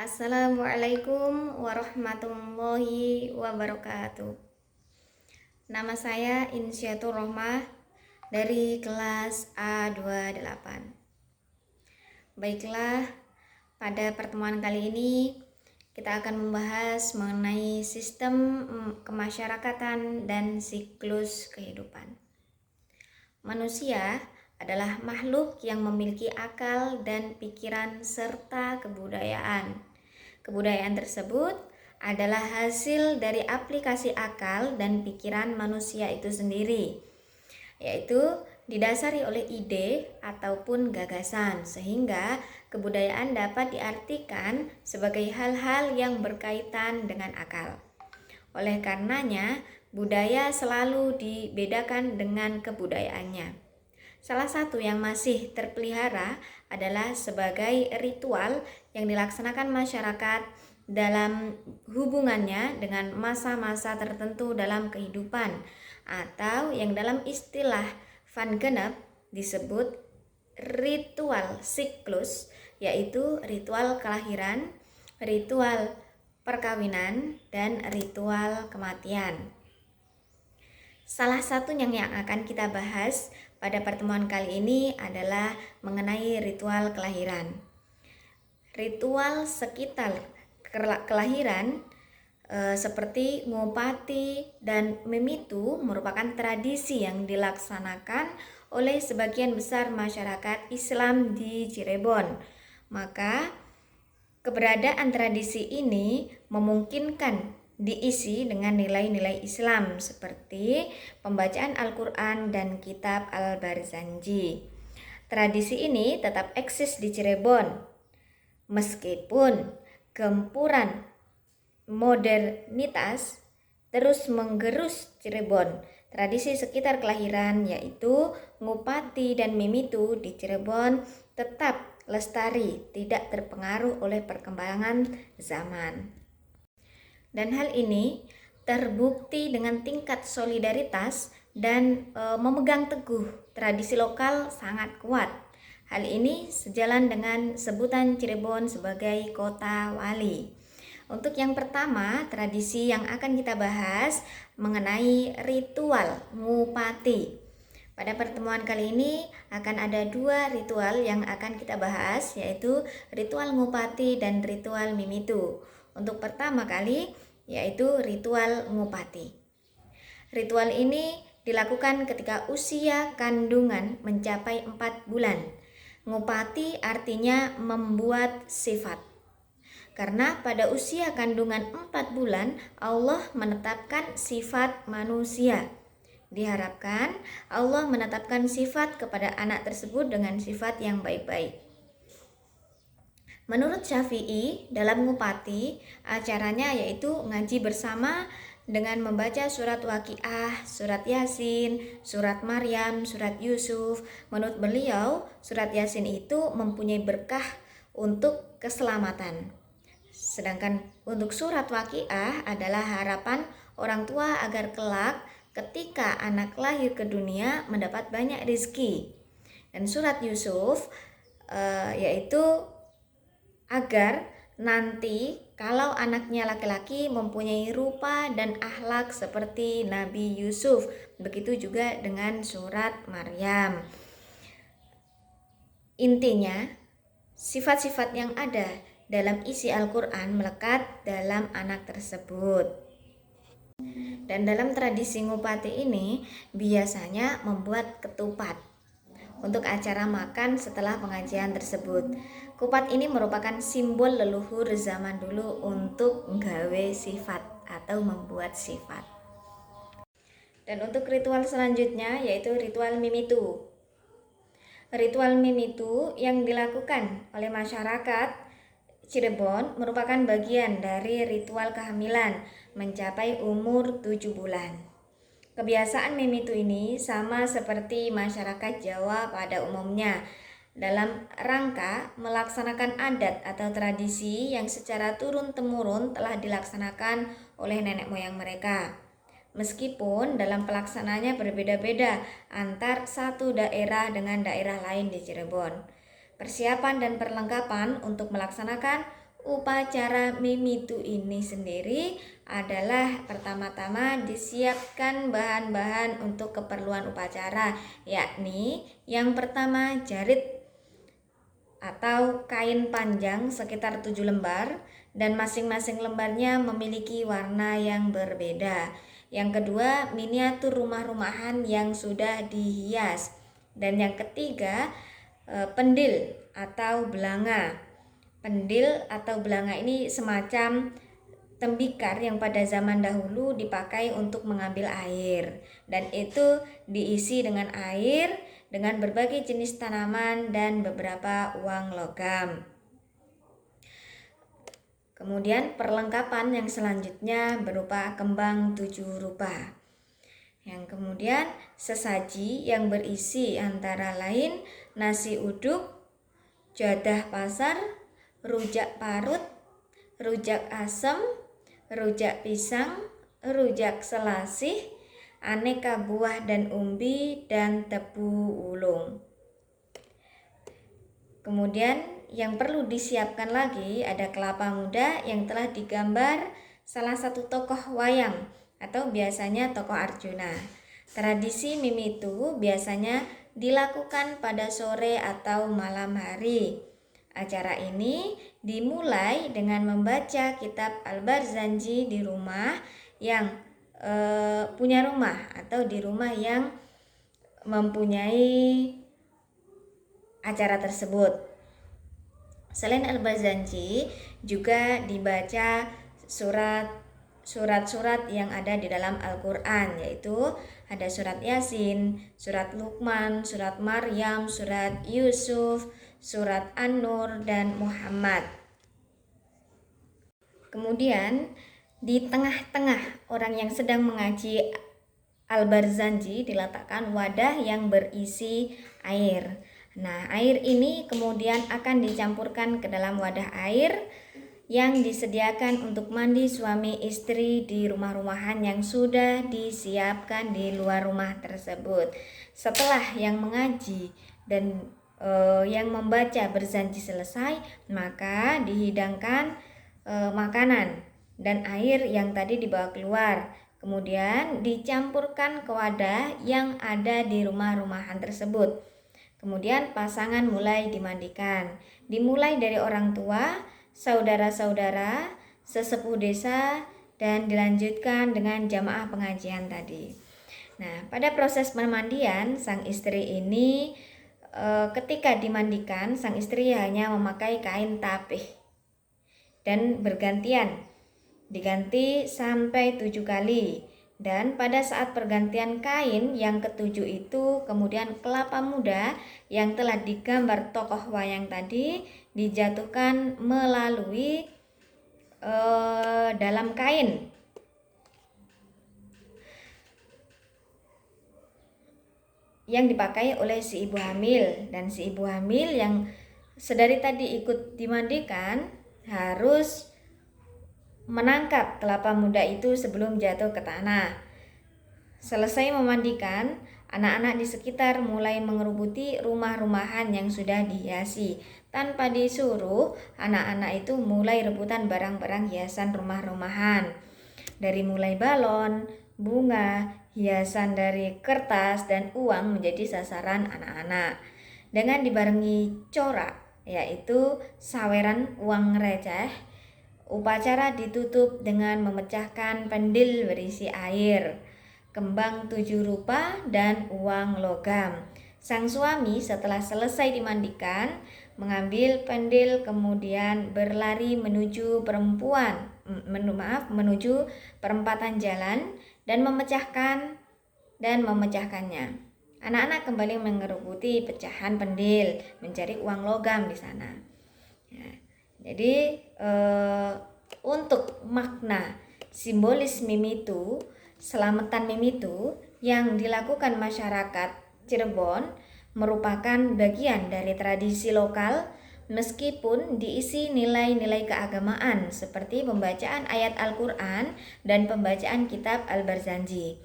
Assalamualaikum warahmatullahi wabarakatuh. Nama saya Insyatur Rohmah dari kelas A28. Baiklah, pada pertemuan kali ini kita akan membahas mengenai sistem kemasyarakatan dan siklus kehidupan. Manusia adalah makhluk yang memiliki akal dan pikiran serta kebudayaan. Kebudayaan tersebut adalah hasil dari aplikasi akal dan pikiran manusia itu sendiri, yaitu didasari oleh ide ataupun gagasan, sehingga kebudayaan dapat diartikan sebagai hal-hal yang berkaitan dengan akal. Oleh karenanya, budaya selalu dibedakan dengan kebudayaannya. Salah satu yang masih terpelihara adalah sebagai ritual yang dilaksanakan masyarakat dalam hubungannya dengan masa-masa tertentu dalam kehidupan, atau yang dalam istilah Van Gennep disebut ritual siklus, yaitu ritual kelahiran, ritual perkawinan, dan ritual kematian. Salah satu yang akan kita bahas pada pertemuan kali ini adalah mengenai ritual kelahiran. Ritual sekitar kelahiran seperti ngupati dan memitu merupakan tradisi yang dilaksanakan oleh sebagian besar masyarakat Islam di Cirebon. Maka keberadaan tradisi ini memungkinkan diisi dengan nilai-nilai Islam seperti pembacaan Al-Quran dan kitab Al-Barzanji. Tradisi ini tetap eksis di Cirebon meskipun gempuran modernitas terus menggerus Cirebon. Tradisi sekitar kelahiran yaitu ngupati dan mimitu di Cirebon tetap lestari, tidak terpengaruh oleh perkembangan zaman. Dan hal ini terbukti dengan tingkat solidaritas dan memegang teguh tradisi lokal sangat kuat. Hal ini sejalan dengan sebutan Cirebon sebagai kota wali. Untuk yang pertama, tradisi yang akan kita bahas mengenai ritual ngupati. Pada pertemuan kali ini akan ada dua ritual yang akan kita bahas, yaitu ritual ngupati dan ritual mimitu. Untuk pertama kali yaitu ritual ngupati. Ritual ini dilakukan ketika usia kandungan mencapai 4 bulan. Ngupati artinya membuat sifat. Karena pada usia kandungan 4 bulan Allah menetapkan sifat manusia. Diharapkan Allah menetapkan sifat kepada anak tersebut dengan sifat yang baik-baik. Menurut Syafi'i, dalam ngupati, acaranya yaitu ngaji bersama dengan membaca surat Waqiah, surat Yasin, surat Maryam, surat Yusuf. Menurut beliau, surat Yasin itu mempunyai berkah untuk keselamatan. Sedangkan untuk surat Waqiah adalah harapan orang tua agar kelak ketika anak lahir ke dunia mendapat banyak rezeki. Dan surat Yusuf yaitu agar nanti kalau anaknya laki-laki mempunyai rupa dan akhlak seperti Nabi Yusuf. Begitu juga dengan surat Maryam. Intinya, sifat-sifat yang ada dalam isi Al-Quran melekat dalam anak tersebut. Dan dalam tradisi ngupati ini biasanya membuat ketupat untuk acara makan setelah pengajian tersebut. Kupat ini merupakan simbol leluhur zaman dulu untuk nggawe sifat atau membuat sifat. Dan untuk ritual selanjutnya yaitu ritual mimitu. Ritual mimitu yang dilakukan oleh masyarakat Cirebon merupakan bagian dari ritual kehamilan mencapai umur 7 bulan. Kebiasaan mimitu ini sama seperti masyarakat Jawa pada umumnya, dalam rangka melaksanakan adat atau tradisi yang secara turun-temurun telah dilaksanakan oleh nenek moyang mereka. Meskipun dalam pelaksananya berbeda-beda antar satu daerah dengan daerah lain di Cirebon. Persiapan dan perlengkapan untuk melaksanakan Upacara mimitu ini sendiri adalah pertama-tama disiapkan bahan-bahan untuk keperluan upacara, yakni yang pertama jarit atau kain panjang sekitar 7 lembar dan masing-masing lembarnya memiliki warna yang berbeda. Yang kedua, miniatur rumah-rumahan yang sudah dihias. Dan yang ketiga, pendil atau belanga. Pendil atau belanga ini semacam tembikar yang pada zaman dahulu dipakai untuk mengambil air, dan itu diisi dengan air dengan berbagai jenis tanaman dan beberapa uang logam. Kemudian perlengkapan yang selanjutnya berupa kembang 7 rupa. Yang kemudian sesaji yang berisi antara lain nasi uduk, jadah pasar, rujak parut, rujak asem, rujak pisang, rujak selasih, aneka buah dan umbi, dan tebu ulung. Kemudian yang perlu disiapkan lagi ada kelapa muda yang telah digambar salah satu tokoh wayang atau biasanya tokoh Arjuna. Tradisi mimitu biasanya dilakukan pada sore atau malam hari. Acara ini dimulai dengan membaca kitab Al-Barzanji di rumah yang punya rumah atau di rumah yang mempunyai acara tersebut. Selain Al-Barzanji juga dibaca surat-surat yang ada di dalam Al-Quran, yaitu ada surat Yasin, surat Luqman, surat Maryam, surat Yusuf, surat An-Nur, dan Muhammad. Kemudian di tengah-tengah orang yang sedang mengaji Al-Barzanji diletakkan wadah yang berisi air. Nah, air ini kemudian akan dicampurkan ke dalam wadah air yang disediakan untuk mandi suami istri di rumah-rumahan yang sudah disiapkan di luar rumah tersebut. Setelah yang mengaji dan yang membaca berzanji selesai, maka dihidangkan makanan dan air yang tadi dibawa keluar. Kemudian dicampurkan ke wadah yang ada di rumah-rumahan tersebut. Kemudian pasangan mulai dimandikan. Dimulai dari orang tua, saudara-saudara, sesepuh desa, dan dilanjutkan dengan jamaah pengajian tadi. Nah, pada proses pemandian, sang istri ini ketika dimandikan, sang istri hanya memakai kain tapih dan bergantian, diganti sampai 7 kali. Dan pada saat pergantian kain yang ketujuh itu, kemudian kelapa muda yang telah digambar tokoh wayang tadi dijatuhkan melalui dalam kain. Yang dipakai oleh si ibu hamil, dan si ibu hamil yang sedari tadi ikut dimandikan harus menangkap kelapa muda itu sebelum jatuh ke tanah. Selesai memandikan, anak-anak di sekitar mulai mengerubuti rumah-rumahan yang sudah dihiasi. Tanpa disuruh, anak-anak itu mulai rebutan barang-barang hiasan rumah-rumahan. Dari mulai balon, bunga, hiasan dari kertas, dan uang menjadi sasaran anak-anak. Dengan dibarengi corak, yaitu saweran uang receh, upacara ditutup dengan memecahkan pendil berisi air, kembang 7 rupa, dan uang logam. Sang suami setelah selesai dimandikan mengambil pendil kemudian berlari menuju menuju perempatan jalan dan memecahkannya. Anak-anak kembali mengerubuti pecahan pendil, mencari uang logam di sana. Ya. Jadi untuk makna simbolis mimitu, selamatan mimitu yang dilakukan masyarakat Cirebon merupakan bagian dari tradisi lokal meskipun diisi nilai-nilai keagamaan seperti pembacaan ayat Al-Quran dan pembacaan kitab Al-Barzanji.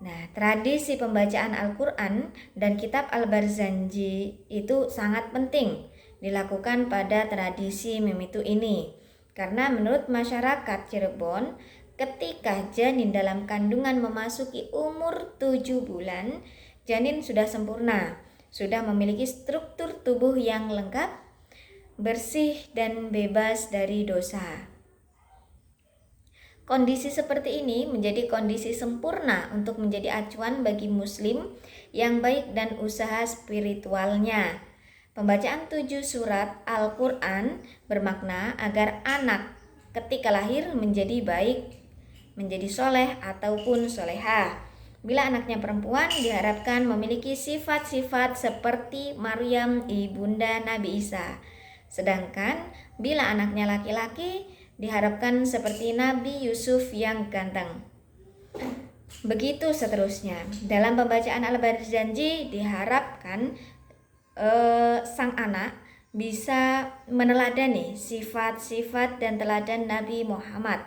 Nah, tradisi pembacaan Al-Quran dan kitab Al-Barzanji itu sangat penting dilakukan pada tradisi memitu ini. Karena menurut masyarakat Cirebon, ketika janin dalam kandungan memasuki umur 7 bulan, janin sudah sempurna, sudah memiliki struktur tubuh yang lengkap, bersih dan bebas dari dosa. Kondisi seperti ini menjadi kondisi sempurna untuk menjadi acuan bagi muslim yang baik dan usaha spiritualnya. Pembacaan 7 surat Al-Quran bermakna agar anak ketika lahir menjadi baik, menjadi soleh ataupun solehah. Bila anaknya perempuan diharapkan memiliki sifat-sifat seperti Maryam ibunda Nabi Isa. Sedangkan bila anaknya laki-laki diharapkan seperti Nabi Yusuf yang ganteng. Begitu seterusnya. Dalam pembacaan Al-Barzanji diharapkan sang anak bisa meneladani sifat-sifat dan teladan Nabi Muhammad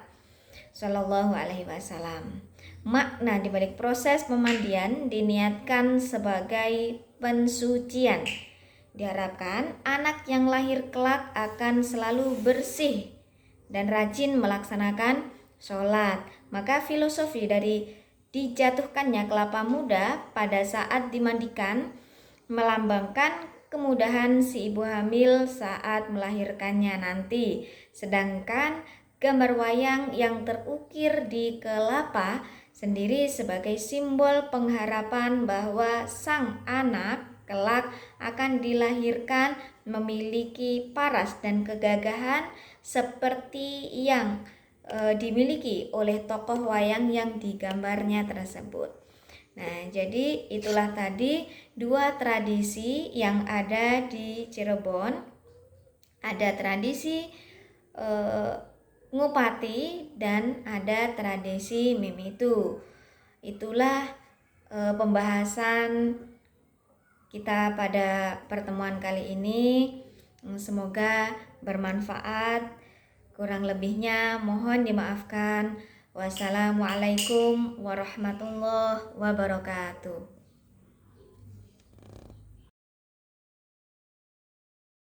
Shallallahu Alaihi Wasallam. Makna di balik proses pemandian diniatkan sebagai pensucian. Diharapkan anak yang lahir kelak akan selalu bersih dan rajin melaksanakan sholat. Maka filosofi dari dijatuhkannya kelapa muda pada saat dimandikan melambangkan kemudahan si ibu hamil saat melahirkannya nanti. Sedangkan gambar wayang yang terukir di kelapa sendiri sebagai simbol pengharapan bahwa sang anak kelak akan dilahirkan memiliki paras dan kegagahan seperti yang dimiliki oleh tokoh wayang yang digambarnya tersebut. Nah, jadi itulah tadi 2 tradisi yang ada di Cirebon. Ada tradisi ngupati dan ada tradisi mimitu. Itulah pembahasan kita pada pertemuan kali ini. Semoga bermanfaat. Kurang lebihnya mohon dimaafkan. Wassalamualaikum warahmatullahi wabarakatuh.